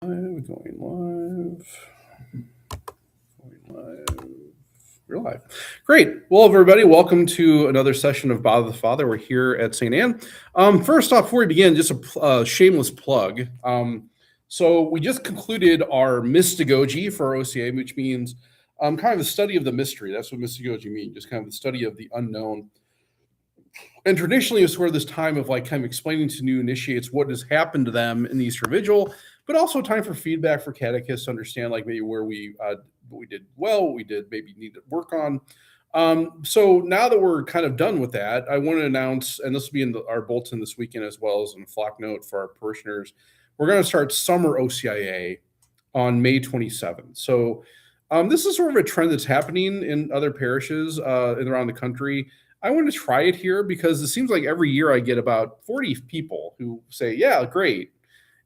Going live. We're live. Great. Well, everybody, welcome to another session of Bother the Father. We're here at St. Anne. First off, before we begin, just a shameless plug. So we just concluded our mystagogy for our OCA, which means kind of the study of the mystery. That's what mystagogy means, just kind of the study of the unknown. And traditionally, it's where this time of like kind of explaining to new initiates what has happened to them in the Easter Vigil, but also time for feedback for catechists to understand like maybe where we did well, what we did maybe need to work on. So now that we're kind of done with that, I want to announce, and this will be in our bulletin this weekend as well as in a flock note for our parishioners, we're going to start summer OCIA on May 27th. So this is sort of a trend that's happening in other parishes around the country. I want to try it here because it seems like every year I get about 40 people who say, yeah, great.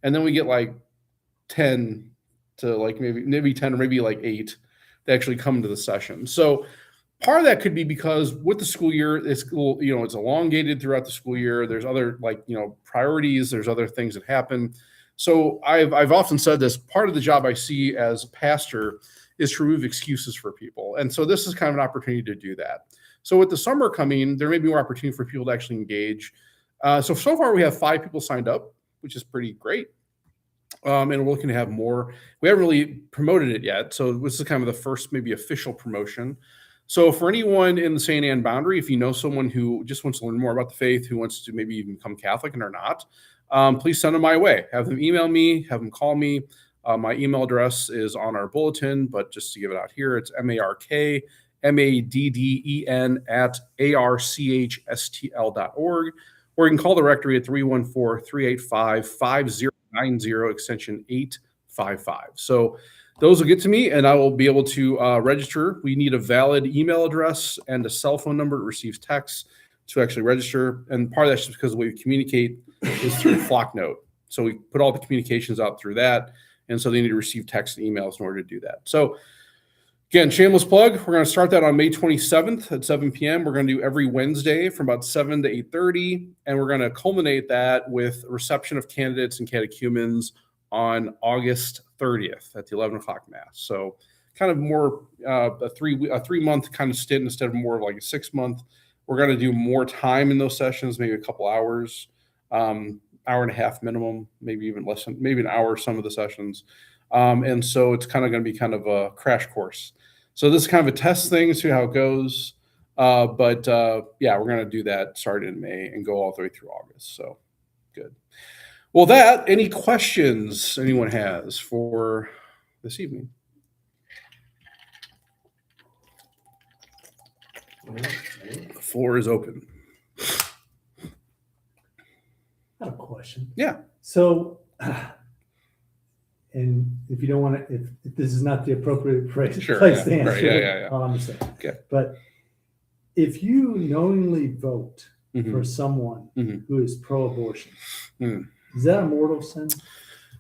And then we get like 10 to like maybe 10 or maybe like 8 that actually come to the session. So part of that could be because with the school year, it's elongated throughout the school year. There's other priorities. There's other things that happen. So I've often said this, part of the job I see as a pastor is to remove excuses for people. And so this is kind of an opportunity to do that. So with the summer coming, there may be more opportunity for people to actually engage. So far we have 5 people signed up, which is pretty great. And we're looking to have more. We haven't really promoted it yet. So this is kind of the first maybe official promotion. So for anyone in the St. Anne boundary, if you know someone who just wants to learn more about the faith, who wants to maybe even become Catholic and are not, please send them my way. Have them email me, have them call me. My email address is on our bulletin, but just to give it out here, it's markmadden@archstl.org, or you can call the rectory at 314-385-5090, extension 855. So those will get to me, and I will be able to register. We need a valid email address and a cell phone number that receives texts to actually register. And part of that's just because the way we communicate is through flock note. So we put all the communications out through that, and so they need to receive text and emails in order to do that. So again, shameless plug, we're going to start that on May 27th at 7 p.m. We're going to do every Wednesday from about 7 to 8:30, and we're going to culminate that with a reception of candidates and catechumens on August 30th at the 11 o'clock Mass. So kind of more a 3-month kind of stint instead of more of like a 6-month. We're going to do more time in those sessions, maybe a couple hours, hour and a half minimum, maybe even less, maybe an hour some of the sessions. And so it's kind of going to be kind of a crash course. So this is kind of a test thing, see how it goes. But we're going to do that starting in May and go all the way through August. So good. Well, any questions anyone has for this evening? The floor is open. I have a question. Yeah. So, and if you don't want to, if this is not the appropriate place to answer, right, I'll understand. Okay. But if you knowingly vote for someone who is pro-abortion, is that a mortal sin?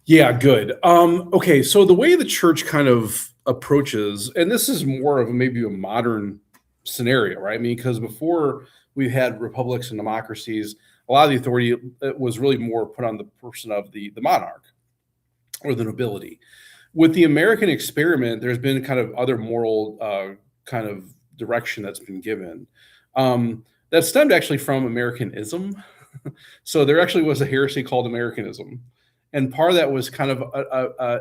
Yeah, good. Okay, so the way the church kind of approaches, and this is more of maybe a modern scenario, right? I mean, because before we had republics and democracies, a lot of the authority was really more put on the person of the monarch or the nobility. With the American experiment, there's been kind of other moral kind of direction that's been given. That stemmed actually from Americanism. So there actually was a heresy called Americanism. And part of that was kind of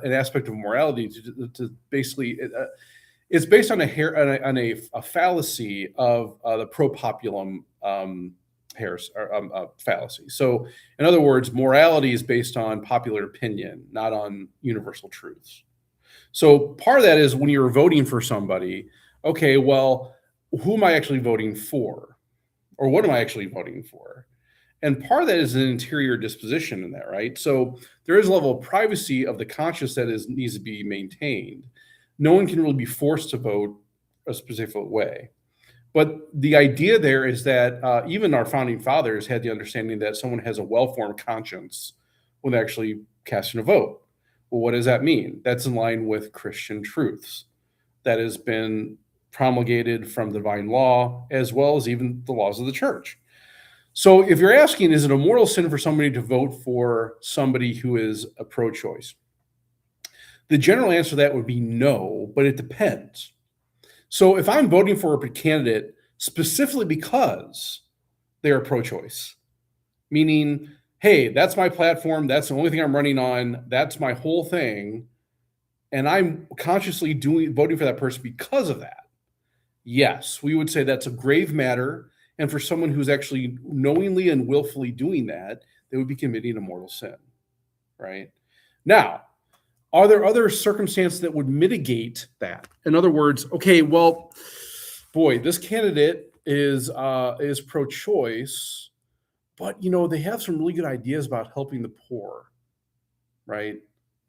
an aspect of morality to basically, it's based on a fallacy of the pro populum fallacy. So in other words, morality is based on popular opinion, not on universal truths. So part of that is when you're voting for somebody, okay, well, who am I actually voting for? Or what am I actually voting for? And part of that is an interior disposition in that, right? So there is a level of privacy of the conscience that needs to be maintained. No one can really be forced to vote a specific way. But the idea there is that even our founding fathers had the understanding that someone has a well-formed conscience when actually casting a vote. Well, what does that mean? That's in line with Christian truths that has been promulgated from divine law, as well as even the laws of the church. So if you're asking, is it a mortal sin for somebody to vote for somebody who is a pro-choice? The general answer to that would be no, but it depends. So if I'm voting for a candidate specifically because they are pro-choice, meaning, hey, that's my platform, that's the only thing I'm running on, that's my whole thing, and I'm consciously voting for that person because of that, yes, we would say that's a grave matter. And for someone who's actually knowingly and willfully doing that, they would be committing a mortal sin, right? Now, are there other circumstances that would mitigate that? In other words, okay, well, boy, this candidate is pro-choice, but they have some really good ideas about helping the poor, right?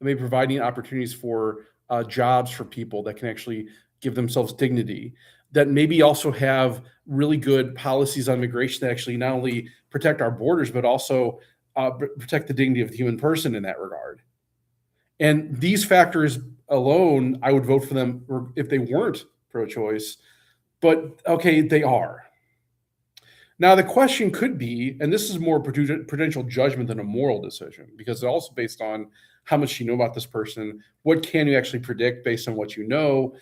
Maybe providing opportunities for jobs for people that can actually give themselves dignity, that maybe also have really good policies on immigration that actually not only protect our borders, but also protect the dignity of the human person in that regard. And these factors alone, I would vote for them if they weren't pro-choice, but okay, they are. Now, the question could be, and this is more prudential judgment than a moral decision, because it's also based on how much you know about this person. What can you actually predict based on what you know?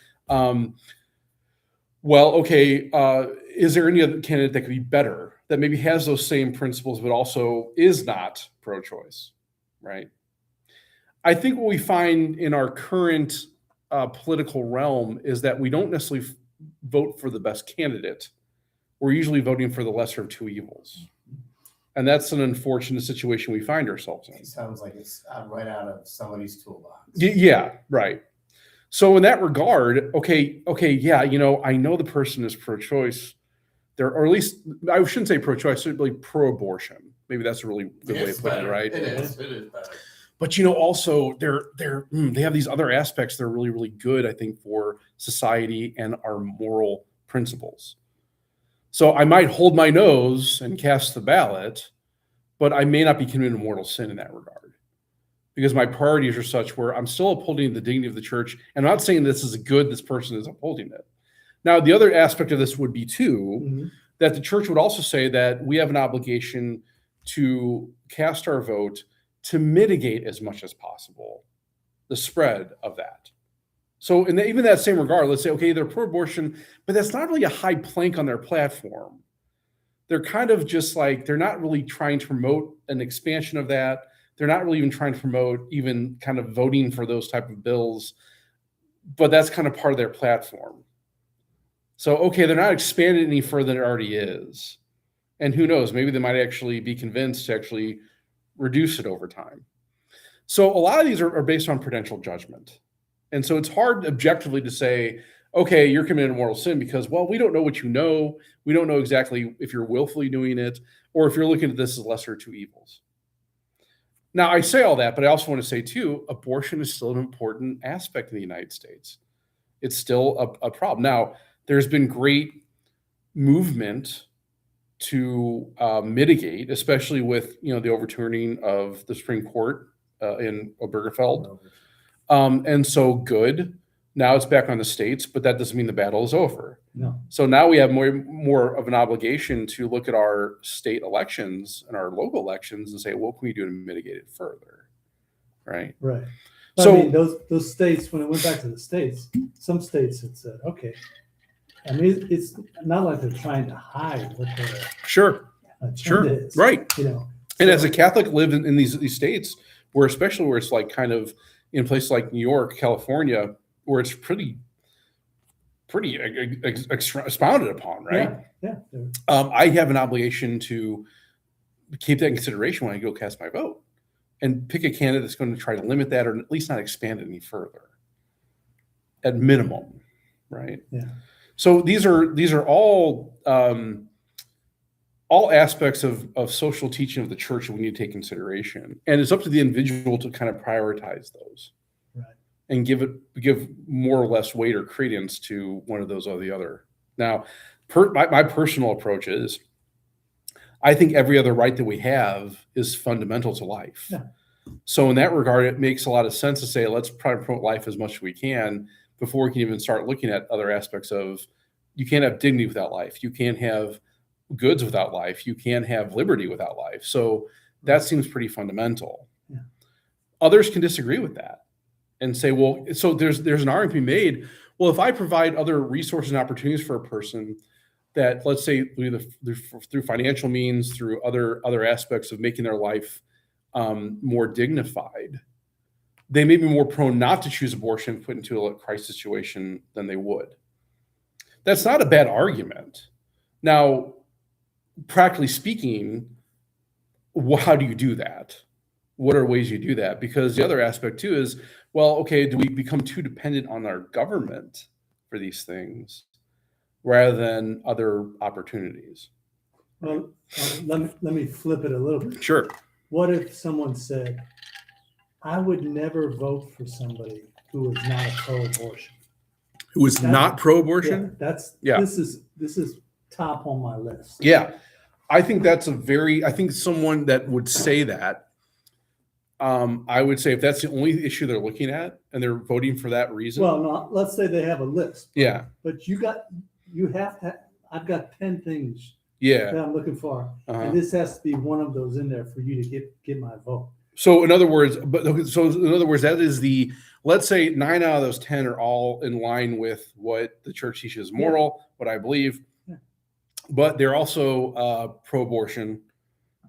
Is there any other candidate that could be better, that maybe has those same principles, but also is not pro-choice, right? I think what we find in our current political realm is that we don't necessarily vote for the best candidate. We're usually voting for the lesser of two evils. And that's an unfortunate situation we find ourselves in. It sounds like it's right out of somebody's toolbox. Yeah, right. So in that regard, I know the person is pro-choice. Or at least, I shouldn't say pro-choice, really pro-abortion. Maybe that's a really good way of putting it, right? It is better. But also they have these other aspects that are really, really good, I think, for society and our moral principles. So I might hold my nose and cast the ballot, but I may not be committing a mortal sin in that regard, because my priorities are such where I'm still upholding the dignity of the church. And I'm not saying this is good, this person is upholding it. Now, the other aspect of this would be too, that the church would also say that we have an obligation to cast our vote to mitigate as much as possible the spread of that. So in even that same regard, let's say, okay, they're pro-abortion, but that's not really a high plank on their platform. They're kind of just like, they're not really trying to promote an expansion of that. They're not really even trying to promote even kind of voting for those type of bills, but that's kind of part of their platform. So, okay, they're not expanding any further than it already is. And who knows, maybe they might actually be convinced to actually reduce it over time. So a lot of these are based on prudential judgment. And so it's hard objectively to say, okay, you're committing a mortal sin because, well, we don't know what you know. We don't know exactly if you're willfully doing it or if you're looking at this as lesser of two evils. Now, I say all that, but I also want to say, too, abortion is still an important aspect in the United States. It's still a problem. Now, there's been great movement to mitigate, especially with the overturning of the Supreme Court in Obergefell. And so good. Now it's back on the states, but that doesn't mean the battle is over. No. So now we have more of an obligation to look at our state elections and our local elections and say, what can we do to mitigate it further? Right. Right. So I mean, those states, when it went back to the states, some states had said, okay. I mean, it's not like they're trying to hide what their agenda is. Right. And as a So- Catholic, live in these states especially where it's like kind of in places like New York, California, where it's pretty expounded upon, right? Yeah. I have an obligation to keep that in consideration when I go cast my vote and pick a candidate that's going to try to limit that or at least not expand it any further at minimum, right? Yeah. So these are all aspects of social teaching of the church that we need to take consideration, and it's up to the individual to kind of prioritize those, right, and give more or less weight or credence to one of those or the other. Now, my personal approach is, I think every other right that we have is fundamental to life. Yeah. So in that regard, it makes a lot of sense to say, let's try to promote life as much as we can before we can even start looking at other aspects of, you can't have dignity without life. You can't have goods without life. You can't have liberty without life. So that seems pretty fundamental. Yeah. Others can disagree with that. and say, well, so there's an argument to be made. Well, if I provide other resources and opportunities for a person that, let's say, through financial means, through other aspects of making their life more dignified, they may be more prone not to choose abortion, put into a crisis situation than they would. That's not a bad argument. Now, practically speaking, how do you do that? What are ways you do that? Because the other aspect too is, well, okay, do we become too dependent on our government for these things rather than other opportunities? Well, let me flip it a little bit. Sure. What if someone said, I would never vote for somebody who is not a pro-abortion? Who is not pro-abortion? Yeah, this is top on my list. Yeah. I think someone that would say that, I would say if that's the only issue they're looking at and they're voting for that reason. Well, no, let's say they have a list. Yeah. But I've got 10 things that I'm looking for. And this has to be one of those in there for you to get my vote. So in other words, that is let's say 9 out of those 10 are all in line with what the church teaches is moral, what I believe, but they're also pro-abortion.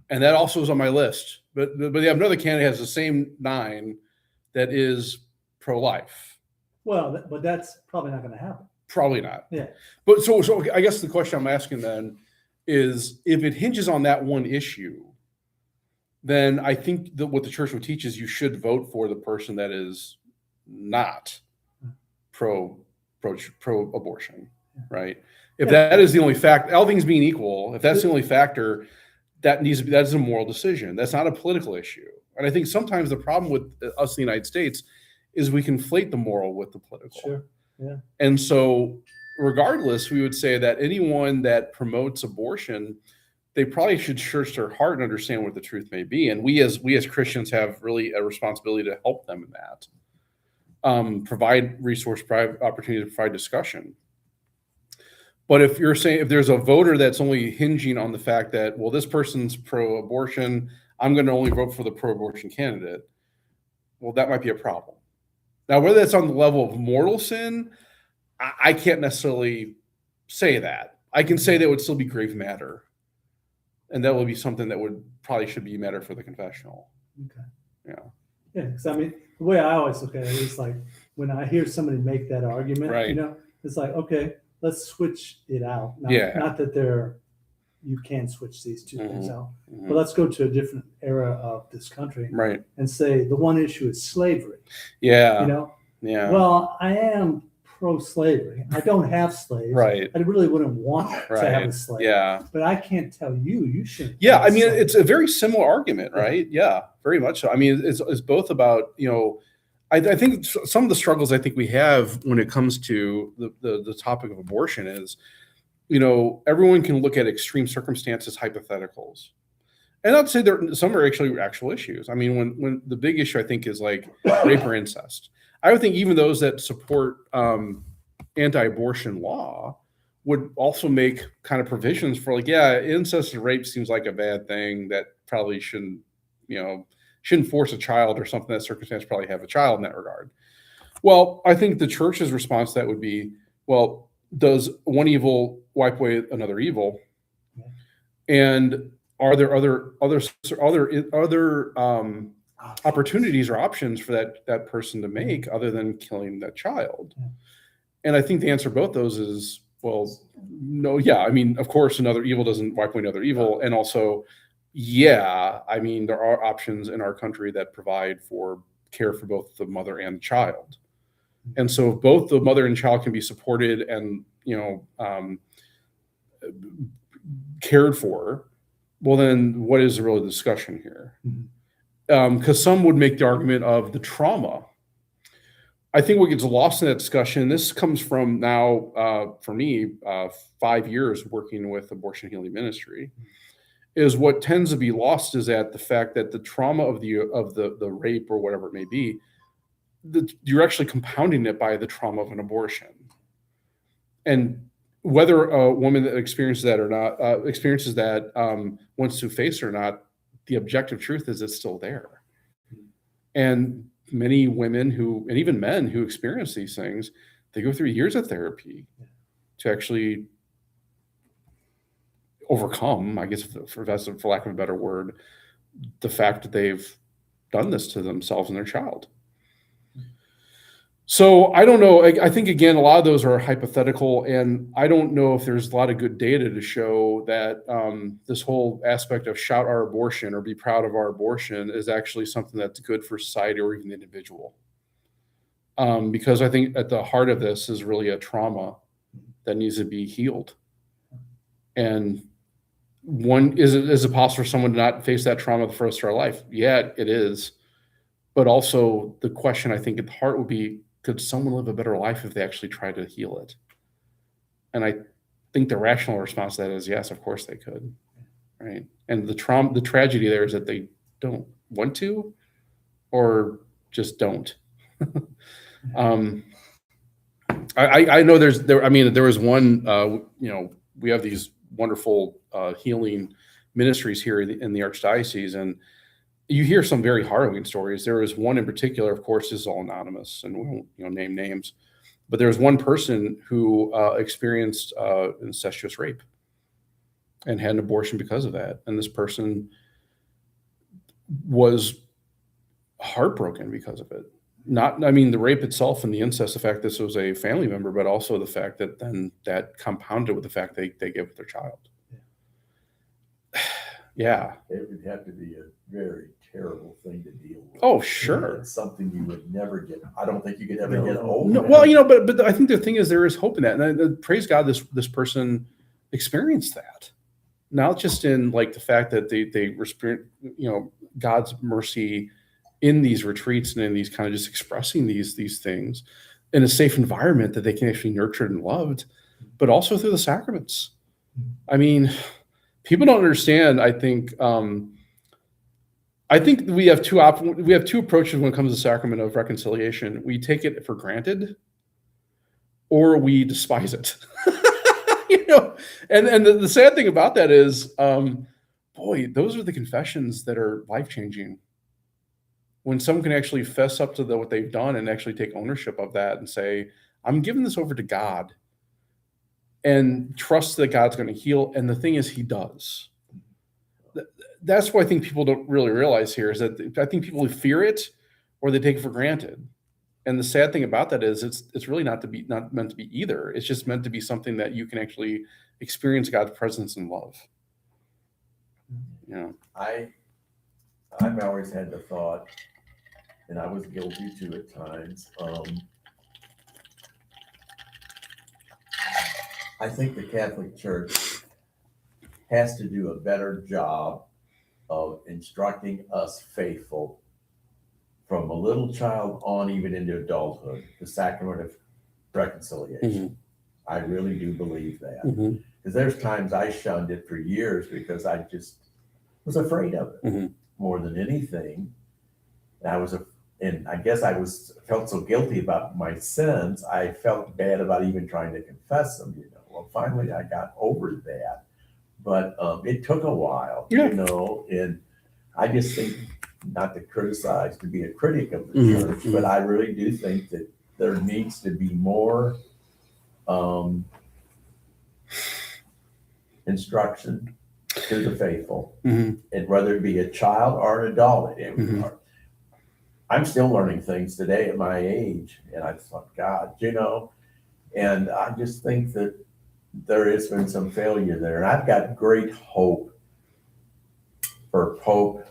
And that also is on my list. But they have another candidate has the same 9 that is pro-life. Well, but that's probably not going to happen. Probably not. Yeah. But so I guess the question I'm asking then is, if it hinges on that one issue, then I think that what the church would teach is you should vote for the person that is not pro-abortion, right? If that is the only fact, all things being equal, if that's the only factor, that's a moral decision. That's not a political issue. And I think sometimes the problem with us in the United States is we conflate the moral with the political. Sure. Yeah. And so regardless, we would say that anyone that promotes abortion, they probably should search their heart and understand what the truth may be. And we as Christians have really a responsibility to help them in that. Provide opportunity to provide discussion. But if there's a voter that's only hinging on the fact that, well, this person's pro-abortion, I'm going to only vote for the pro-abortion candidate, well, that might be a problem. Now, whether that's on the level of mortal sin, I can't necessarily say that. I can say that would still be grave matter. And that would be something that probably should be matter for the confessional. Okay. Yeah. Yeah. Because I mean, the way I always look at it is like when I hear somebody make that argument, right. It's like, okay, let's switch it out. Not that you can switch these two things out, but let's go to a different era of this country, right? And say the one issue is slavery. Yeah. Yeah. Well, I am pro-slavery. I don't have slaves. Right. I really wouldn't want to have a slave. Yeah. But I can't tell you shouldn't. Yeah. I mean, it's a very similar argument, right? Yeah, very much so. I mean, it's both about, I think some of the struggles I think we have when it comes to the topic of abortion is, everyone can look at extreme circumstances, hypotheticals. And I'd say some are actually actual issues. I mean, when the big issue I think is like rape or incest, I would think even those that support anti-abortion law would also make kind of provisions for incest and rape seems like a bad thing that probably shouldn't force a child or something, that circumstance probably have a child in that regard. Well, I think the church's response to that would be, well, does one evil wipe away another evil? And are there other opportunities or options for that person to make other than killing that child? And I think the answer to both those is, well, no, yeah. I mean, of course, another evil doesn't wipe away another evil. And also, yeah, I mean, there are options in our country that provide for care for both the mother and child. And so if both the mother and child can be supported and, cared for, well, then what is the real discussion here? Because some would make the argument of the trauma. I think what gets lost in that discussion, this comes from now, for me, 5 years working with Abortion Healing Ministry, is what tends to be lost is that the fact that the trauma of the rape or whatever it may be, you're actually compounding it by the trauma of an abortion. And whether a woman that experiences that or not, wants to face it or not, the objective truth is it's still there. And many women and even men who experience these things, they go through years of therapy to actually overcome, I guess, for lack of a better word, the fact that they've done this to themselves and their child. So I don't know. I think, again, a lot of those are hypothetical, and I don't know if there's a lot of good data to show that this whole aspect of shout our abortion or be proud of our abortion is actually something that's good for society or even the individual. Because I think at the heart of this is really a trauma that needs to be healed. And is it possible for someone to not face that trauma the first of their life? Yeah, it is. But also the question I think at the heart would be, could someone live a better life if they actually tried to heal it? And I think the rational response to that is yes, of course they could. Right. And the tragedy there is that they don't want to, or just don't. I know there was one, we have these wonderful healing ministries here in the Archdiocese, and you hear some very harrowing stories. There was one in particular, of course, this is all anonymous, and we won't name names, but there was one person who experienced incestuous rape and had an abortion because of that. And this person was heartbroken because of it. The rape itself and the incest, the fact this was a family member, but also the fact that then that compounded with the fact they gave with their child. Yeah. It would have to be a very terrible thing to deal with. Oh, sure. It's something you would never get. I don't think you could ever get over. No, well, but I think the thing is there is hope in that. And praise God, this person experienced that. Not just in like the fact that they experienced, God's mercy in these retreats and in these kind of just expressing these things in a safe environment that they can actually nurture and loved, but also through the sacraments. I mean, people don't understand. I think we have two approaches when it comes to the sacrament of reconciliation. We take it for granted, or we despise it. And the sad thing about that is, those are the confessions that are life-changing. When someone can actually fess up to what they've done and actually take ownership of that and say, I'm giving this over to God, and trust that God's going to heal. And the thing is, he does. That's what I think people don't really realize here, is that I think people fear it or they take it for granted. And the sad thing about that is it's really not meant to be either. It's just meant to be something that you can actually experience God's presence and love. I've always had the thought, and I was guilty too at times. I think the Catholic Church has to do a better job of instructing us faithful from a little child on even into adulthood, the sacrament of reconciliation. Mm-hmm. I really do believe that. Because there's times I shunned it for years because I just was afraid of it more than anything. And I guess I felt so guilty about my sins, I felt bad about even trying to confess them, Well, finally I got over that. But it took a while, and I just think, not to criticize, to be a critic of the church, but I really do think that there needs to be more instruction to the faithful, and whether it be a child or an adult. I'm still learning things today at my age, and I thought, God, and I just think that there has been some failure there. And I've got great hope for Pope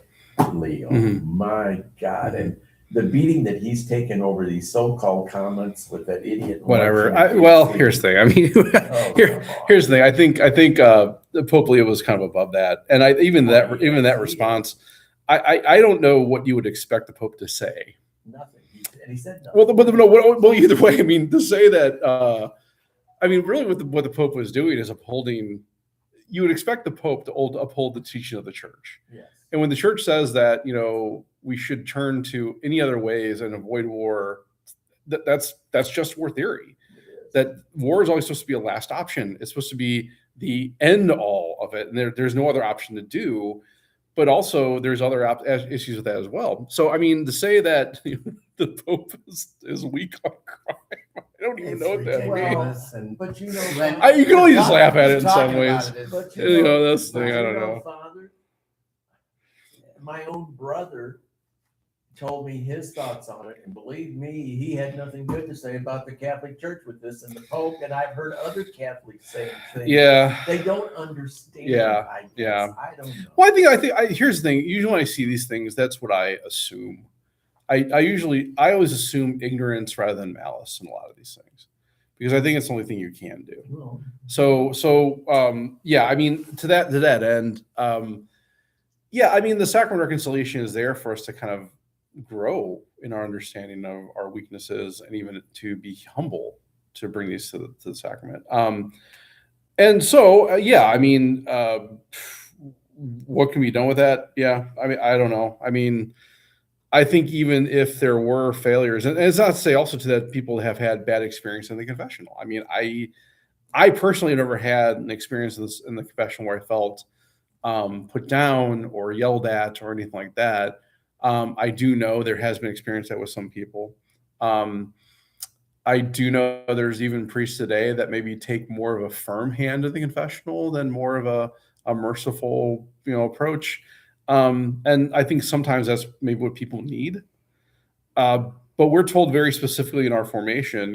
Leo. My God. And the beating that he's taken over these so-called comments with that idiot. Whatever. Here's the thing. Here's the thing. I think Pope Leo was kind of above that. And even that response, I don't know what you would expect the Pope to say. Nothing. He said nothing. Well, either way, to say that, really what the Pope was doing is upholding, you would expect the Pope to uphold the teaching of the church. Yes. And when the church says that, we should turn to any other ways and avoid war, that's just war theory. That war is always supposed to be a last option. It's supposed to be the end all of it. And there's no other option to do. but also there's other issues with that as well. So, I mean, to say that the Pope is weak on crime, I don't even know what that means. ridiculous. And But you know, You can only just laugh at it in some talking ways. about it is- but You know, that's the thing, I don't you know. Father, my own brother told me his thoughts on it, and believe me, he had nothing good to say about the Catholic Church with this and the Pope. And I've heard other Catholics saying things. Yeah. They don't understand. Yeah, I guess. yeah. I don't know. Well, here's the thing. Usually when I see these things, that's what I assume. I always assume ignorance rather than malice in a lot of these things, because I think it's the only thing you can do. Well, Yeah, I mean, to that end, yeah, I mean, the sacrament of reconciliation is there for us to kind of grow in our understanding of our weaknesses, and even to be humble to bring these to the sacrament. And so, yeah, I mean, what can be done with that? Yeah, I mean, I don't know. I mean, I think even if there were failures, and it's not to say also to that people have had bad experience in the confessional. I mean, I personally never had an experience in the confessional where I felt put down or yelled at or anything like that. I do know there has been experience that with some people. I do know there's even priests today that maybe take more of a firm hand in the confessional than more of a merciful, approach. And I think sometimes that's maybe what people need. But we're told very specifically in our formation,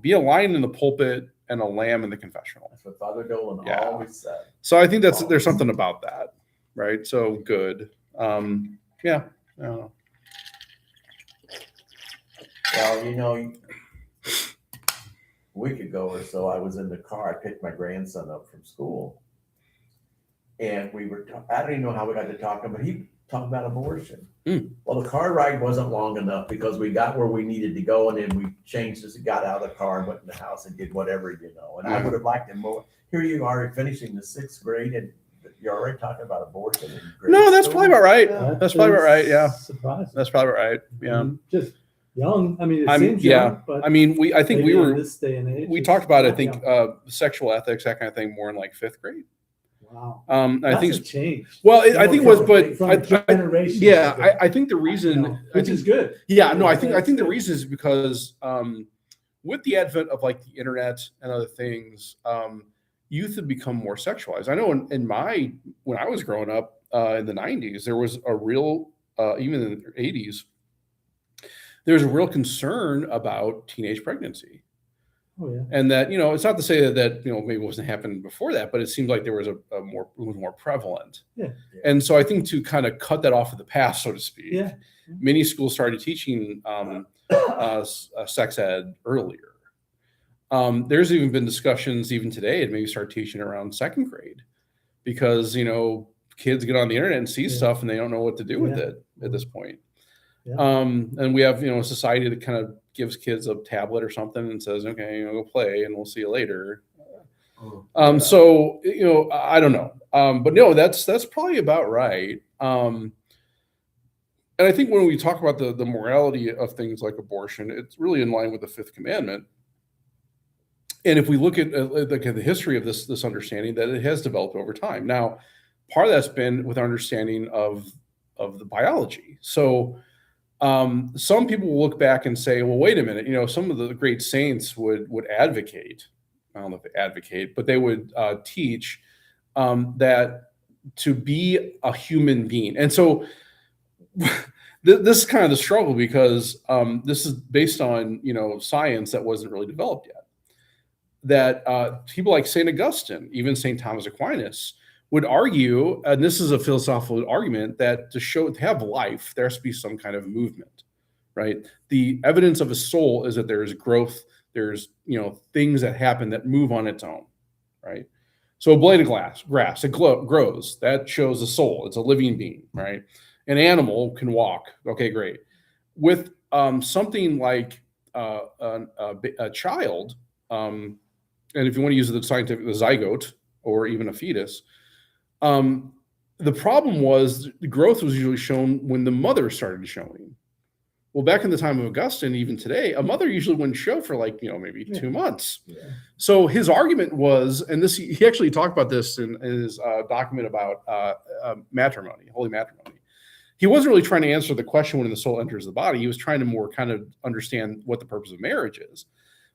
be a lion in the pulpit and a lamb in the confessional. that's what Father Dolan Yeah. always said. So I think there's something about that, right? So good. Yeah. I don't know. Well, a week ago or so, I was in the car. I picked my grandson up from school. And I don't even know how we got to talking, but he talked about abortion. Well, the car ride wasn't long enough because we got where we needed to go, and then we changed this, got out of the car and went in the house and did whatever, And I would have liked him more. Here you are finishing the 6th grade, and you're already talking about abortion. In grade No, that's school. probably about right. Yeah, That's probably about right. Yeah, Surprising. that's probably about right. Yeah. Just young. I mean, it I'm- seems yeah. young, but I mean, I think maybe we in were, this day and age. we it's talked about, I not think, young. sexual ethics, that kind of thing, more in like 5th grade. Wow. I That's think, a change. well, I think was, but from I generation. yeah, I think the reason, which is good. yeah, no, I think the reason is because with the advent of like the internet and other things, youth have become more sexualized. I know when I was growing up in the 90s, there was a real, even in the 80s, there's a real concern about teenage pregnancy. Oh yeah. And that, it's not to say that maybe it wasn't happening before that, but it seemed like there was it was more prevalent. Yeah. And so I think to kind of cut that off of the past, so to speak, Yeah. many schools started teaching sex ed earlier. There's even been discussions even today, and maybe start teaching around 2nd grade, because kids get on the internet and see stuff and they don't know what to do with it at this point. Yeah. And we have a society that kind of gives kids a tablet or something and says, okay, go play and we'll see you later. So I don't know, but no, that's probably about right. And I think when we talk about the morality of things like abortion, it's really in line with the 5th commandment. And if we look at the history of this understanding, that it has developed over time. Now, part of that's been with our understanding of the biology. So some people will look back and say, well, wait a minute, some of the great saints would advocate. I don't know if they advocate, but they would teach that to be a human being. And so this is kind of the struggle, because this is based on, science that wasn't really developed yet. That people like St. Augustine, even St. Thomas Aquinas, would argue, and this is a philosophical argument, that to have life, there has to be some kind of movement, right? The evidence of a soul is that there's growth, there's things that happen that move on its own, right? So a blade of grass, it grows. That shows a soul. It's a living being, right? An animal can walk. Okay, great. With something like a child, and if you want to use the zygote or even a fetus, the problem was the growth was usually shown when the mother started showing, Well, back in the time of Augustine, even today, a mother usually wouldn't show for like, maybe 2 months. Yeah. So his argument was, and this, he actually talked about this in his document about matrimony, holy matrimony. He wasn't really trying to answer the question when the soul enters the body. He was trying to more kind of understand what the purpose of marriage is.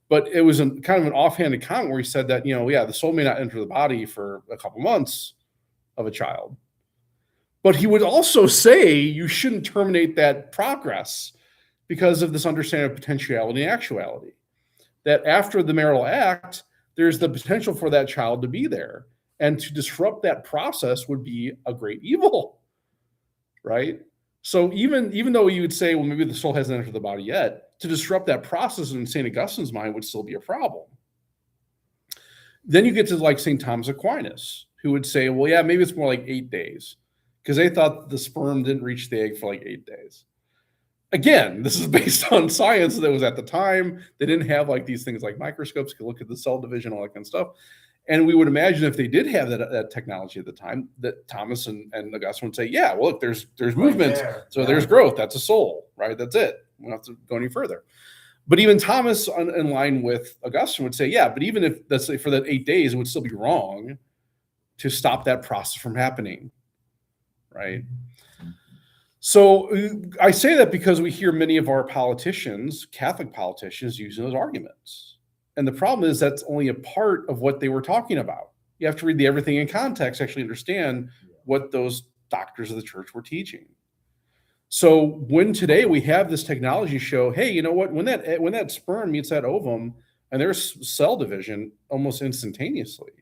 But it was kind of an offhanded comment where he said that, the soul may not enter the body for a couple months of a child. But he would also say you shouldn't terminate that progress because of this understanding of potentiality and actuality. That after the marital act, there's the potential for that child to be there. And to disrupt that process would be a great evil, right? So even though you would say, well, maybe the soul hasn't entered the body yet, to disrupt that process in St. Augustine's mind would still be a problem. Then you get to like St. Thomas Aquinas, who would say, well, yeah, maybe it's more like 8 days, because they thought the sperm didn't reach the egg for like 8 days. Again, this is based on science that was at the time. They didn't have like these things like microscopes, could look at the cell division, all that kind of stuff. And we would imagine if they did have that technology at the time, that Thomas and Augustine would say, yeah, well, look, there's movement. So there's growth. That's a soul, right? That's it. We don't have to go any further. But even Thomas, in line with Augustine, would say, yeah, but even if, let's say, for that 8 days, it would still be wrong to stop that process from happening, right? So I say that because we hear many of our politicians, Catholic politicians, using those arguments. And the problem is that's only a part of what they were talking about. You have to read everything in context, actually understand what those doctors of the church were teaching. So when today we have this technology show, hey, you know what? When that sperm meets that ovum and there's cell division almost instantaneously,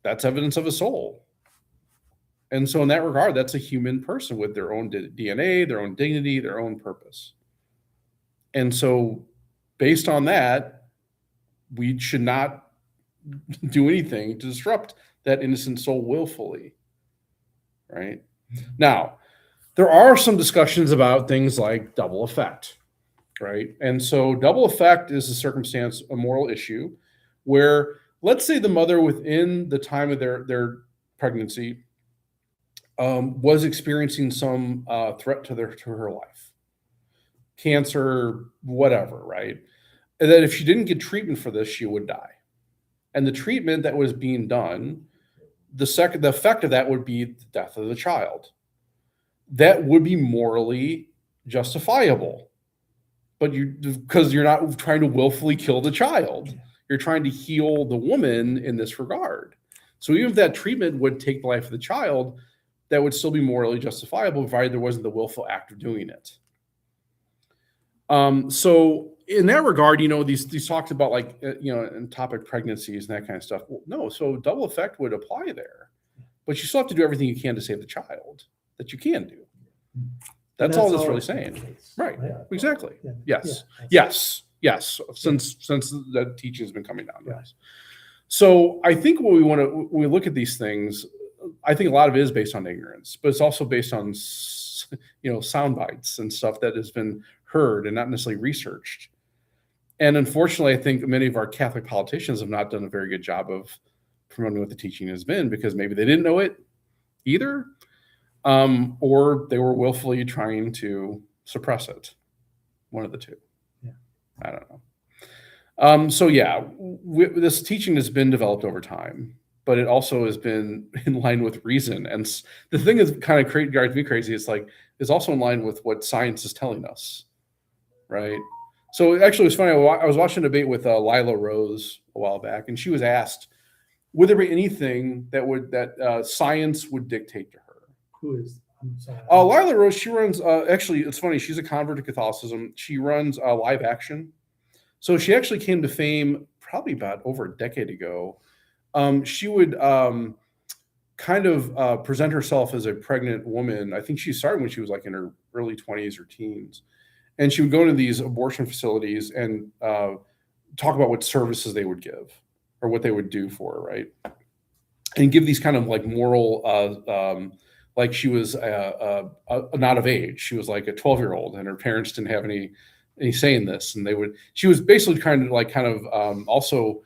that's evidence of a soul. And so in that regard, that's a human person with their own DNA, their own dignity, their own purpose. And so based on that, we should not do anything to disrupt that innocent soul willfully, right? Now, there are some discussions about things like double effect, right? And so double effect is a circumstance, a moral issue, where let's say the mother within the time of their pregnancy was experiencing some threat to her life, cancer, whatever, right? And that if she didn't get treatment for this, she would die. And the treatment that was being done, the effect of that would be the death of the child. That would be morally justifiable, but because you're not trying to willfully kill the child, you're trying to heal the woman in this regard. So even if that treatment would take the life of the child, that would still be morally justifiable, provided there wasn't the willful act of doing it. So in that regard, these talks about like, ectopic pregnancies and that kind of stuff. Well, no, so double effect would apply there, but you still have to do everything you can to save the child that you can do. That's all that's really saying. Right. Yeah. Exactly. Yeah. Yes. Since that teaching has been coming down. Yes. So I think when we look at these things, I think a lot of it is based on ignorance, but it's also based on, sound bites and stuff that has been heard and not necessarily researched. And unfortunately, I think many of our Catholic politicians have not done a very good job of promoting what the teaching has been, because maybe they didn't know it either, or they were willfully trying to suppress it. One of the two. Yeah. I don't know. So yeah, this teaching has been developed over time, but it also has been in line with reason. And the thing is kind of drives me crazy. It's also in line with what science is telling us, right? So actually, it was funny. I was watching a debate with Lila Rose a while back, and she was asked, would there be anything that science would dictate to her? Who is? I'm sorry. Lila Rose, she runs, actually, it's funny, she's a convert to Catholicism. She runs Live Action. So she actually came to fame probably about over a decade ago. She would kind of present herself as a pregnant woman. I think she started when she was like in her early 20s or teens. And she would go to these abortion facilities and talk about what services they would give or what they would do for her, right? And give these kind of like moral, like she was not of age. She was like a 12-year-old and her parents didn't have any say in this. And she was basically also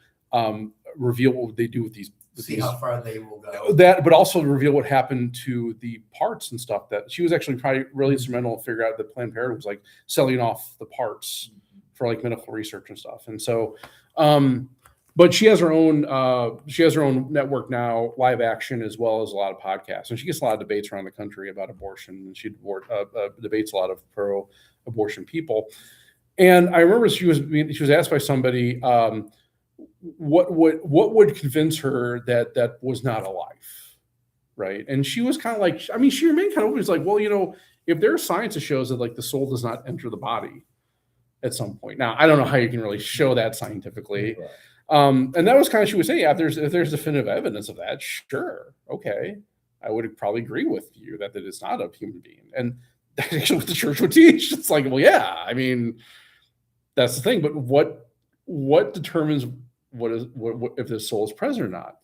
reveal what they do with these See how far they will go. that, but also to reveal what happened to the parts and stuff. That she was actually probably really instrumental to figure out that Planned Parenthood was like selling off the parts for like medical research and stuff. And so, but she has her own network now, Live Action, as well as a lot of podcasts, and she gets a lot of debates around the country about abortion, and she debates a lot of pro-abortion people. And I remember she was asked by somebody, what would convince her that was not a life, right? And she was kind of like, I mean, she remained kind of open. It's like, well, if there's science that shows that like the soul does not enter the body at some point. Now, I don't know how you can really show that scientifically. Right. And that was kind of, she would say, yeah, if there's definitive evidence of that, sure, okay, I would probably agree with you that it is not a human being. And that's actually what the church would teach. It's like, well, yeah, I mean, that's the thing. But what determines what if the soul is present or not?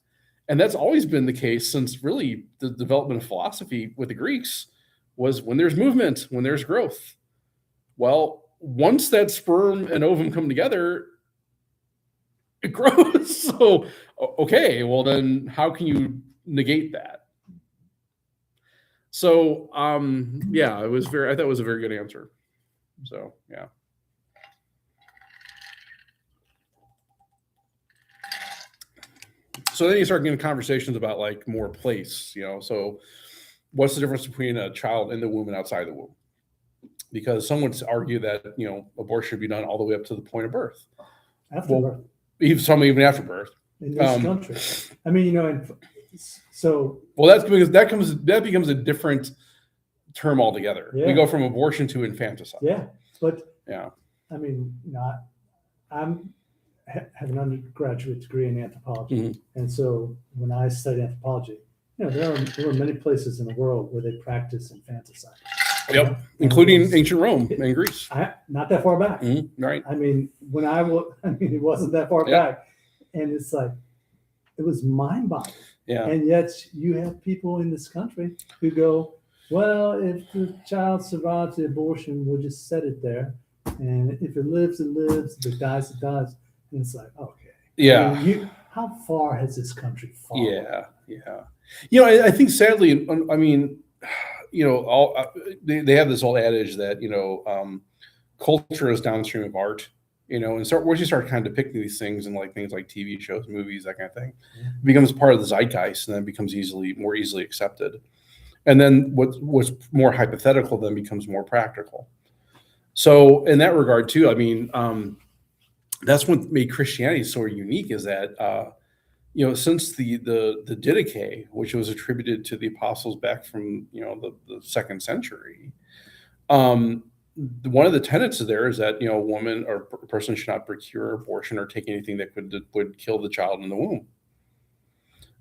And that's always been the case since really the development of philosophy with the Greeks was when there's movement, when there's growth. Well, once that sperm and ovum come together, it grows. So, okay, well then how can you negate that? So, yeah, I thought it was a very good answer. So, yeah. So then you start getting conversations about like more place, so what's the difference between a child in the womb and outside the womb? Because some would argue that, abortion should be done all the way up to the point of birth. After birth. Even after birth. In this country. I mean, so. Well, that's because that becomes a different term altogether. Yeah. We go from abortion to infanticide. Yeah. But, yeah. I mean, have an undergraduate degree in anthropology. Mm-hmm. And so when I studied anthropology, there are many places in the world where they practice infanticide. Yep, including ancient Rome and Greece. Not that far back. Mm-hmm. Right. I mean, it wasn't that far back. And it's like, it was mind-boggling. Yeah. And yet you have people in this country who go, well, if the child survives the abortion, we'll just set it there. And if it lives, it lives. If it dies, it dies. And it's like, okay. Yeah. I mean, how far has this country fallen? Yeah. I think sadly, I mean, they have this old adage that, culture is downstream of art, and once you start kind of depicting these things in like things like TV shows, movies, that kind of thing, it becomes part of the zeitgeist and then becomes more easily accepted. And then what's more hypothetical then becomes more practical. So in that regard too, I mean, that's what made Christianity so unique is that, since the Didache, which was attributed to the apostles back from, the 2nd century, one of the tenets there is that, a woman or a person should not procure abortion or take anything that would kill the child in the womb.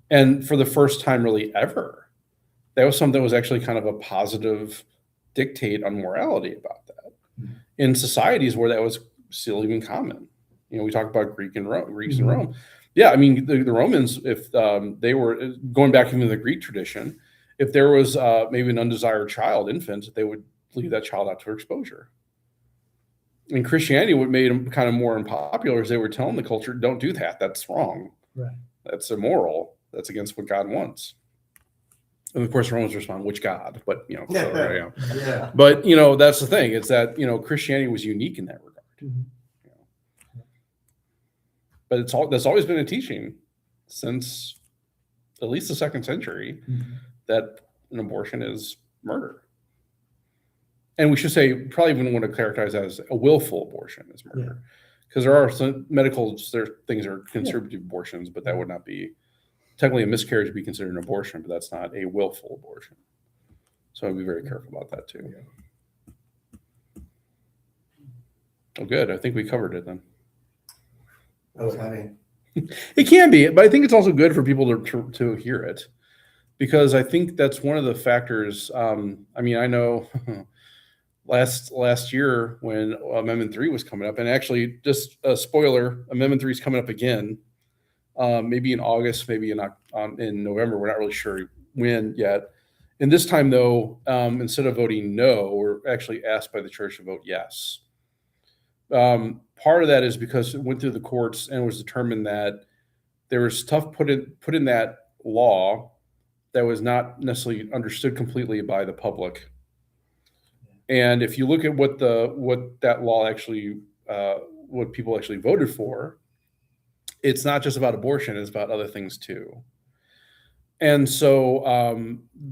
And for the first time really ever, that was something that was actually kind of a positive dictate on morality about that in societies where that was still even common. We talk about Greeks in Rome. Yeah, I mean, the Romans, if they were going back into the Greek tradition, if there was maybe an undesired infant, they would leave that child out to exposure. And Christianity, what made them kind of more unpopular is they were telling the culture, don't do that. That's wrong. Right. That's immoral. That's against what God wants. And of course, Romans respond, which God? But, Yeah. But, that's the thing. It's that, Christianity was unique in that regard. Mm-hmm. But that's always been a teaching since at least the 2nd century that an abortion is murder. And we should say, probably even want to characterize that as a willful abortion as murder. Because there are some things that are conservative abortions, but that would not be, technically a miscarriage would be considered an abortion, but that's not a willful abortion. So I'd be very careful about that too. Oh, good. I think we covered it then. It can be, but I think it's also good for people to hear it, because I think that's one of the factors. I mean, I know last year when Amendment 3 was coming up, and actually, just a spoiler, Amendment 3 is coming up again, maybe in August, maybe in November. We're not really sure when yet. And this time, though, instead of voting no, we're actually asked by the church to vote yes. Part of that is because it went through the courts and it was determined that there was stuff put in that law that was not necessarily understood completely by the public. And if you look at what that law actually, what people actually voted for, it's not just about abortion; it's about other things too. And so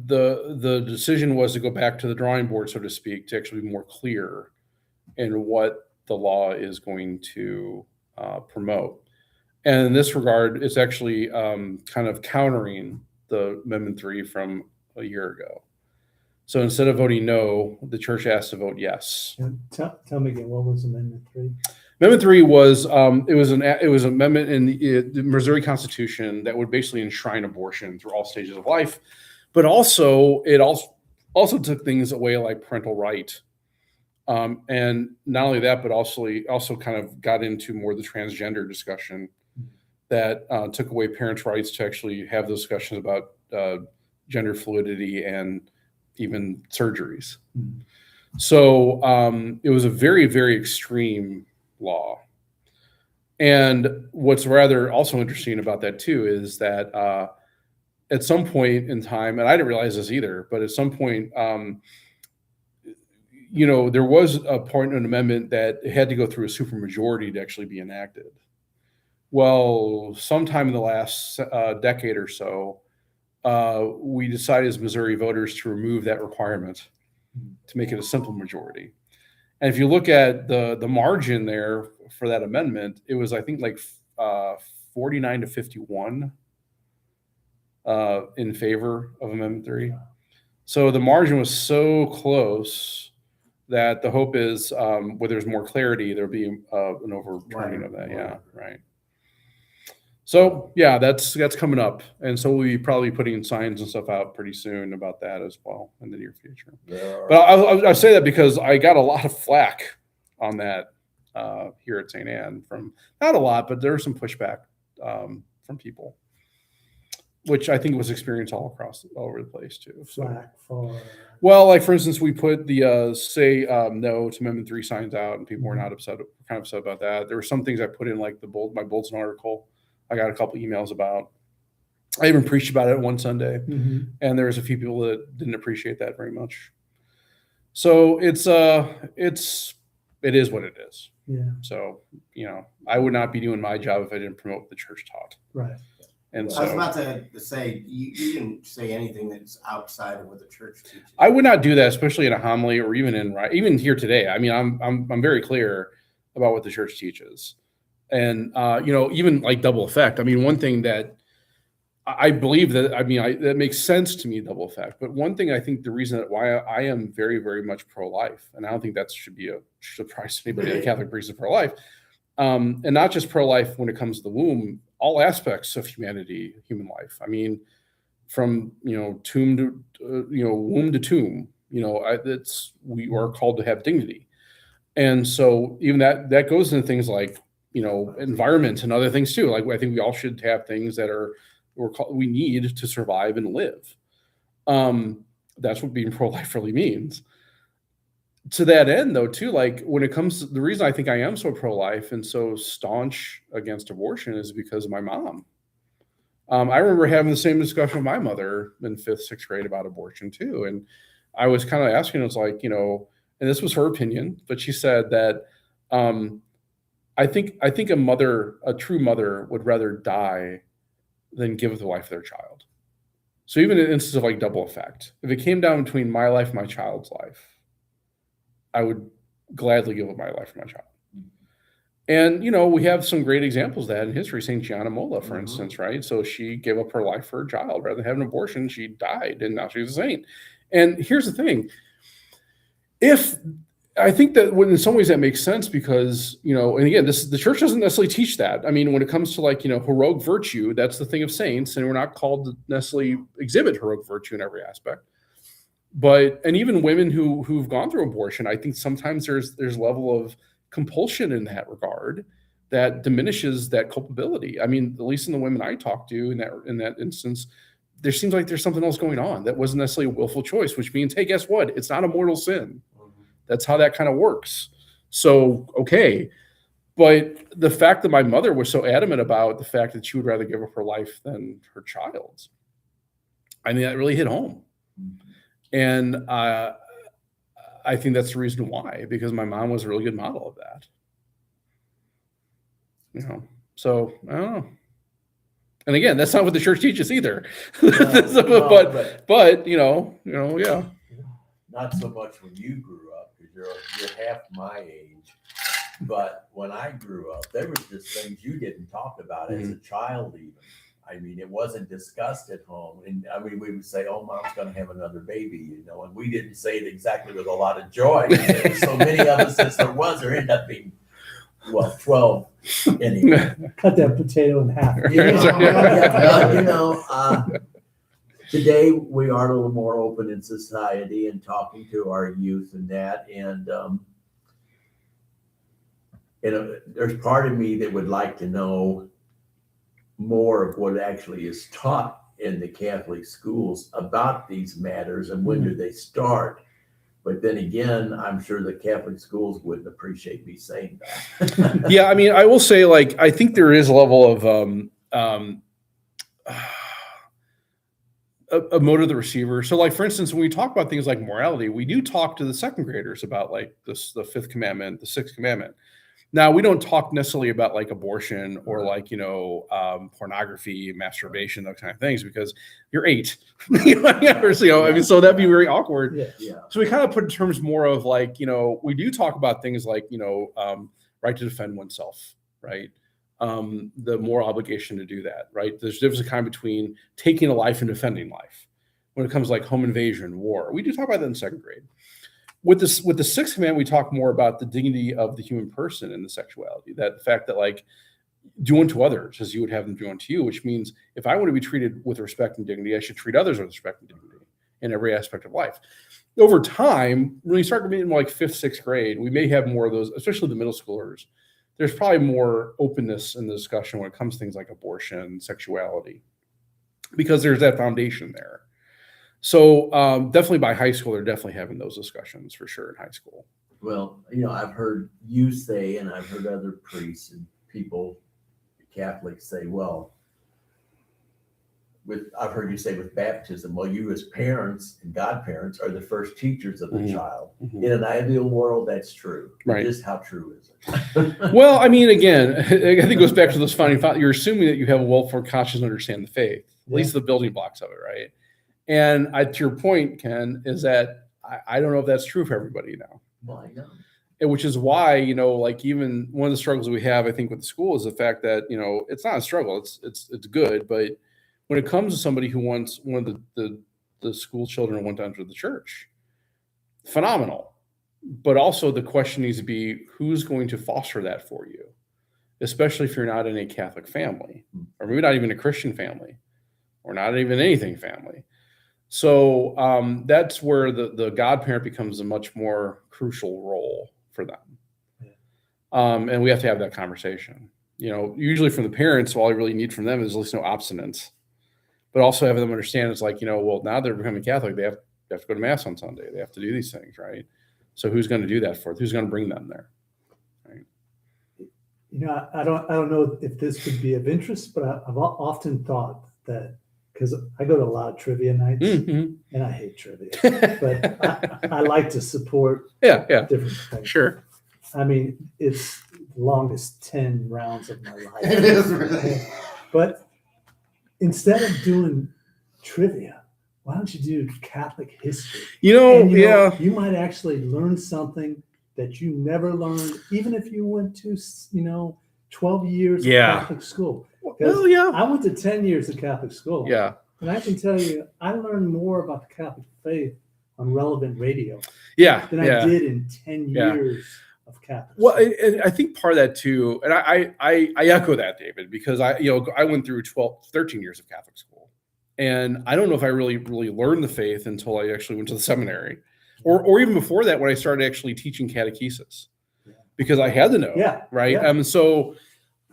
the decision was to go back to the drawing board, so to speak, to actually be more clear in what the law is going to promote. And in this regard, it's actually kind of countering the Amendment 3 from a year ago. So instead of voting no, the church asked to vote yes. And tell me again, what was Amendment 3? Amendment 3 was it was an amendment in the Missouri Constitution that would basically enshrine abortion through all stages of life, but also it also took things away like parental right, and not only that, but also kind of got into more the transgender discussion that took away parents' rights to actually have those discussions about gender fluidity and even surgeries. Mm-hmm. So it was a very, very extreme law. And what's rather also interesting about that too is that at some point in time, and I didn't realize this either, but at some point, there was a point in an amendment that it had to go through a supermajority to actually be enacted. Well, sometime in the last decade or so, we decided as Missouri voters to remove that requirement to make it a simple majority. And if you look at the margin there for that amendment, it was, I think, like 49 to 51 in favor of Amendment 3. So the margin was so close that the hope is where there's more clarity, there'll be an overturning of that. Yeah, right. So yeah, that's coming up, and so we'll be probably putting signs and stuff out pretty soon about that as well in the near future. But I say that because I got a lot of flack on that here at St. Anne from, not a lot, but there was some pushback from people, which I think was experienced all over the place too. So, Flack for well, like for instance, we put the say no to Amendment 3 signs out, and people were not upset about that. There were some things I put in, like my Bulletin article. I got a couple emails about. I even preached about it one Sunday, and there was a few people that didn't appreciate that very much. So it is what it is. Yeah. So I would not be doing my job if I didn't promote what the church taught. Right. And I was so about to say, you didn't say anything that's outside of what the church teaches. I would not do that, especially in a homily or even here today. I mean, I'm very clear about what the church teaches. And, even like double effect. I mean, one thing that I believe that makes sense to me, double effect. But one thing I think the reason that why I am very, very much pro-life, and I don't think that should be a surprise to anybody, the Catholic priest is pro-life, and not just pro-life when it comes to the womb, all aspects of humanity, human life. I mean, from, tomb to, womb to tomb, we are called to have dignity. And so even that goes into things like, environment and other things too. Like I think we all should have things that we need to survive and live. That's what being pro-life really means. To that end, though, too, like when it comes to the reason I think I am so pro-life and so staunch against abortion is because of my mom. I remember having the same discussion with my mother in 5th, 6th grade about abortion too. And I was kind of asking, it's like, and this was her opinion, but she said that, I think a true mother would rather die than give the life of their child. So even in instances of like double effect, if it came down between my life and my child's life, I would gladly give up my life for my child. And, we have some great examples of that in history. St. Gianna Molla, for instance, right? So she gave up her life for her child. Rather than have an abortion, she died, and now she's a saint. And here's the thing. I think that in some ways that makes sense because, and again, the church doesn't necessarily teach that. I mean, when it comes to like, heroic virtue, that's the thing of saints, and we're not called to necessarily exhibit heroic virtue in every aspect. And even women who've gone through abortion, I think sometimes there's a level of compulsion in that regard that diminishes that culpability. I mean, at least in the women I talked to in that instance, there seems like there's something else going on that wasn't necessarily a willful choice, which means, hey, guess what? It's not a mortal sin. That's how that kind of works. So, okay, But the fact that my mother was so adamant about the fact that she would rather give up her life than her child's, I mean, that really hit home. And I think that's the reason why, because my mom was a really good model of that. So I don't know. And again, that's not what the church teaches either. But yeah. Not so much when you grew up, because you're half my age. But when I grew up, there was just things you didn't talk about as a child even. I mean, it wasn't discussed at home. And I mean, we would say, oh, mom's going to have another baby, and we didn't say it exactly with a lot of joy. There were so many of us as there was, there ended up being, 12 anyway. Cut that potato in half. Today we are a little more open in society and talking to our youth and that. And there's part of me that would like to know more of what actually is taught in the Catholic schools about these matters and when do they start. But then again, I'm sure the Catholic schools wouldn't appreciate me saying that. Yeah, I mean, I will say, I think there is a level of a mode of the receiver. So, for instance, when we talk about things like morality, we do talk to the second graders about the fifth commandment, the sixth commandment. Now, we don't talk necessarily about abortion or pornography, masturbation, those kind of things, because you're 8. I mean, so that'd be very awkward. Yeah. So we kind of put in terms more of we do talk about things like, right to defend oneself, right? The moral obligation to do that, right? There's a difference kind between taking a life and defending life. When it comes to home invasion, war, we do talk about that in second grade. With the sixth command, we talk more about the dignity of the human person and the sexuality. That the fact that do unto others as you would have them do unto you, which means if I want to be treated with respect and dignity, I should treat others with respect and dignity in every aspect of life. Over time, when you start getting in 5th, 6th grade, we may have more of those, especially the middle schoolers. There's probably more openness in the discussion when it comes to things like abortion, sexuality, because there's that foundation there. So definitely by high school, they're definitely having those discussions for sure in high school. Well, I've heard you say, and I've heard other priests and people, Catholics say, I've heard you say with baptism, you as parents and godparents are the first teachers of the child. In an ideal world, that's true. Right. Just how true is it? Well, I mean, again, I think it goes back to those founding fathers. You're assuming that you have a well-formed conscience and understand the faith, at least the building blocks of it, right? And to your point, Ken, is that I don't know if that's true for everybody now. Well, I know. And which is why, even one of the struggles we have, I think, with the school is the fact that, it's not a struggle. It's good. But when it comes to somebody who wants one of the school children went to enter the church, phenomenal. But also the question needs to be, who's going to foster that for you? Especially if you're not in a Catholic family, or maybe not even a Christian family, or not even anything family. So that's where the godparent becomes a much more crucial role for them. And we have to have that conversation. Usually from the parents, all I really need from them is at least no obstinance, but also have them understand it's now they're becoming Catholic. They have to go to mass on Sunday. They have to do these things, right? So who's going to do that for them? Who's going to bring them there? Right? I don't know if this would be of interest, but I've often thought that, because I go to a lot of trivia nights, and I hate trivia, but I like to support different things. Sure. I mean, it's the longest 10 rounds of my life. It is really. But instead of doing trivia, why don't you do Catholic history? You might actually learn something that you never learned, even if you went to, 12 years of Catholic school. Well, yeah. I went to 10 years of Catholic school. Yeah. And I can tell you, I learned more about the Catholic faith on relevant radio than I did in 10 years of Catholic Well, school. and I think part of that too, and I echo that, David, because I went through 13 years of Catholic school. And I don't know if I really learned the faith until I actually went to the seminary, or even before that, when I started actually teaching catechesis, because I had to know, right? Yeah. So,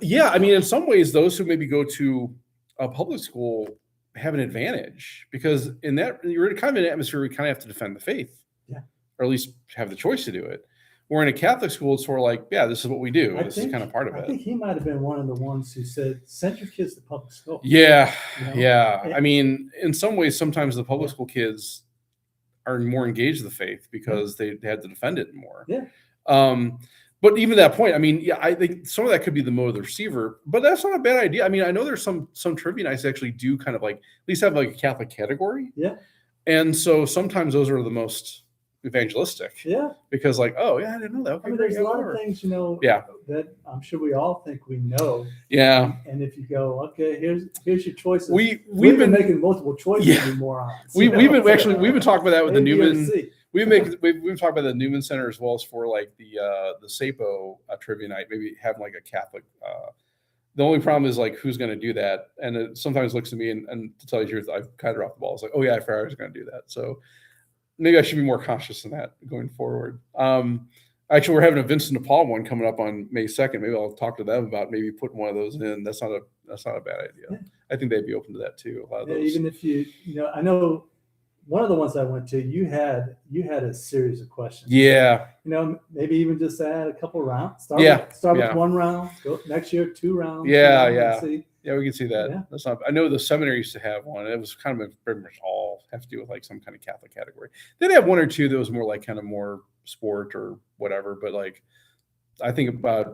I mean, in some ways, those who maybe go to a public school have an advantage, because in that you're in kind of an atmosphere where you kind of have to defend the faith, or at least have the choice to do it. Where in a Catholic school, it's sort of like, yeah, this is what we do. I This is think- kind of part of I it. think he might have been one of the ones who said, "Send your kids to public school." Yeah, You know? yeah. I mean, in some ways, sometimes the public school kids are more engaged with the faith because they had to defend it more. Yeah. But even that point, I mean, yeah, I think some of that could be the mode of the receiver, but that's not a bad idea. I mean, I know there's some trivia nights that actually do kind of like at least have like a Catholic category. Yeah. And so sometimes those are the most evangelistic Yeah. because like, oh yeah, I didn't know that. Okay, I mean, great, there's a yeah, lot whatever. of things, you know, Yeah. that I'm sure we all think we know. Yeah. And if you go, okay, here's your choices. We've been been making multiple choices, Yeah. you morons. we've been talking about that with the A, B, or Newman. C. We've talked about the Newman Center as well as for like the SAPO trivia night, maybe having like a Catholic. The only problem is like who's going to do that, and it sometimes looks at me and to tell you the truth, I've kind of dropped the ball. It's like, oh yeah, I forgot I was going to do that. So maybe I should be more cautious in that going forward. Actually, we're having a Vincent de Paul one coming up on May 2nd. Maybe I'll talk to them about maybe putting one of those in. That's not a bad idea. Yeah. I think they'd be open to that too. A lot of Yeah, those. even if you know, I know one of the ones I went to, you had a series of questions. Yeah. You know, maybe even just add a couple rounds. Start Yeah, with yeah. one round. Go next year, 2 rounds. Yeah, and yeah. see. Yeah, we can see that. Yeah. That's not. I know the seminary used to have one. It was kind of very much all have to do with like some kind of Catholic category. They'd have one or two that was more like kind of more sport or whatever. But like, I think I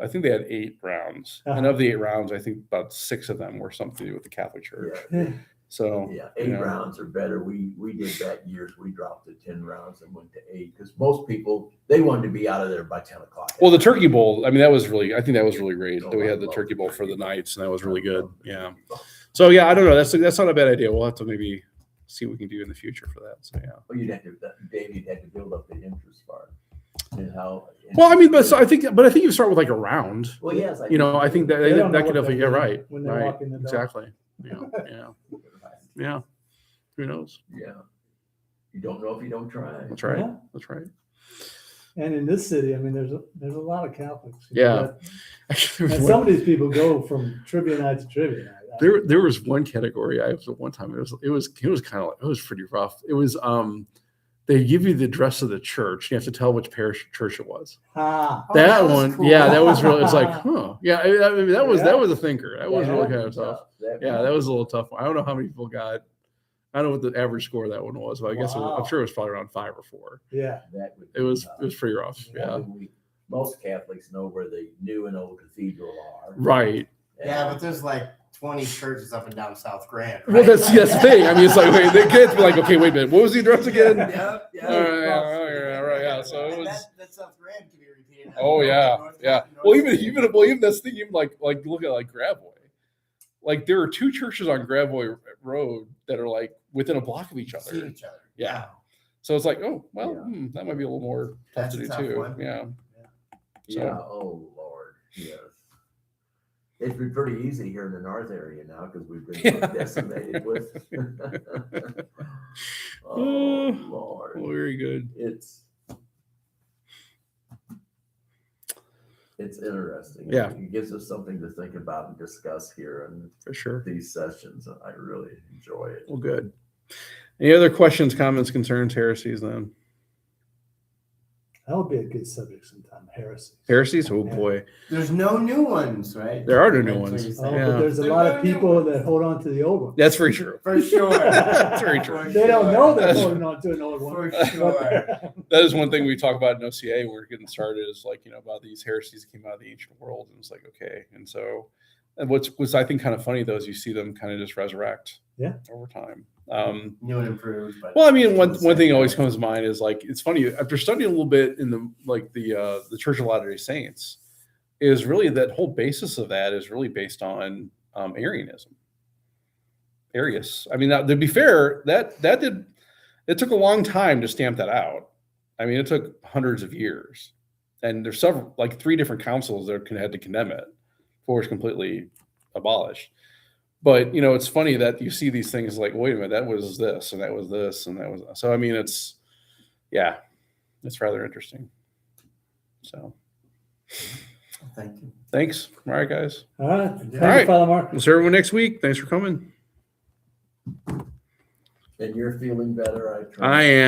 think they had 8 rounds, and of the 8 rounds, I think about 6 of them were something to do with the Catholic Church. Yeah. So Yeah, 8 you know. rounds are better. We did that years. We dropped to 10 rounds and went to 8 because most people they wanted to be out of there by 10 o'clock. Well, the Turkey Bowl. I mean, I think that was really great that we had the Turkey Bowl for the nights, and that was really good. Yeah. So yeah, I don't know. That's not a bad idea. We'll have to maybe see what we can do in the future for that. So yeah. Well, you'd have to, Dave, you'd have to build up the interest part. And how? Well, I mean, but so I think you start with like a round. Well, yes, You know, I think that They don't know that could what definitely they're get doing right. when they Right. walk in the door. Exactly. Yeah. Who knows? Yeah. You don't know if you don't try. That's right. Yeah. That's right. And in this city, I mean, there's a lot of Catholics. Yeah. And some of these people go from trivia night to trivia night. There was one category I was at one time. It was kind of it was pretty rough. It was they give you the address of the church. You have to tell which parish church it was. Ah, Oh, That that was one, cool. yeah, that was really. It's like, huh? Yeah, I mean, that was a thinker. That was Yeah. really kind of tough. Yeah, that was a little tough one. I don't know how many people got. I don't know what the average score of that one was, but I guess Wow. I'm sure it was probably around 5 or 4. yeah. That would It be was tough. pretty rough. Yeah. Most Catholics know where the new and old cathedral are. Right. Yeah, but there's like 20 churches up and down South Grand. Well, right? that's the thing. I mean, it's like wait, they can't be like, okay, wait a minute, what was the address again? Yep, yep. All right, yeah. So it And was. that South Grand can be repeated. Oh yeah, yeah. Well, even that's the thing. Even like look at like Gravois. Like there are 2 churches on Gravois Road that are like within a block of each See other. each other. Yeah. So it's like, oh well, Yeah. that might be a little more tough That's to a do tough too. one. Yeah. Yeah. Oh Lord. Yes. It's been pretty easy here in the north area now because we've been so decimated with. Oh Lord. Well, very good. It's interesting. Yeah. It gives us something to think about and discuss here in For sure. these sessions. I really enjoy it. Well, good. Any other questions, comments, concerns, heresies? Then That would be a good subject sometime. Heresy. heresies. Oh Yeah. boy, There's no new ones, right? There are no new That's ones. what you Oh, said. Yeah. but there's a lot of people that hold on to the old one. that's very true. For sure. That's very true. For They don't sure. know they're That's- holding on to an old one. For sure. That is one thing we talk about in OCA when we're getting started is like, about these heresies that came out of the ancient world. And it's like, okay. And so, and what's I think kind of funny though, is you see them kind of just resurrect over time. New and improved. But Well, I mean, one thing always comes to mind is like, it's funny after studying a little bit in the Church of Latter-day Saints is really that whole basis of that is really based on Arianism. Arius. I mean, now, to be fair, it took a long time to stamp that out. I mean, it took hundreds of years, and there's several, like 3 different councils that had to condemn it before it was completely abolished. But it's funny that you see these things like, wait a minute, that was this, and that was this, and that was so. I mean, it's rather interesting. So, Thank you. thanks. All right, guys. All right. Thank All right. you, Father Mark. We'll see everyone next week. Thanks for coming. And you're feeling better, I trust. I am.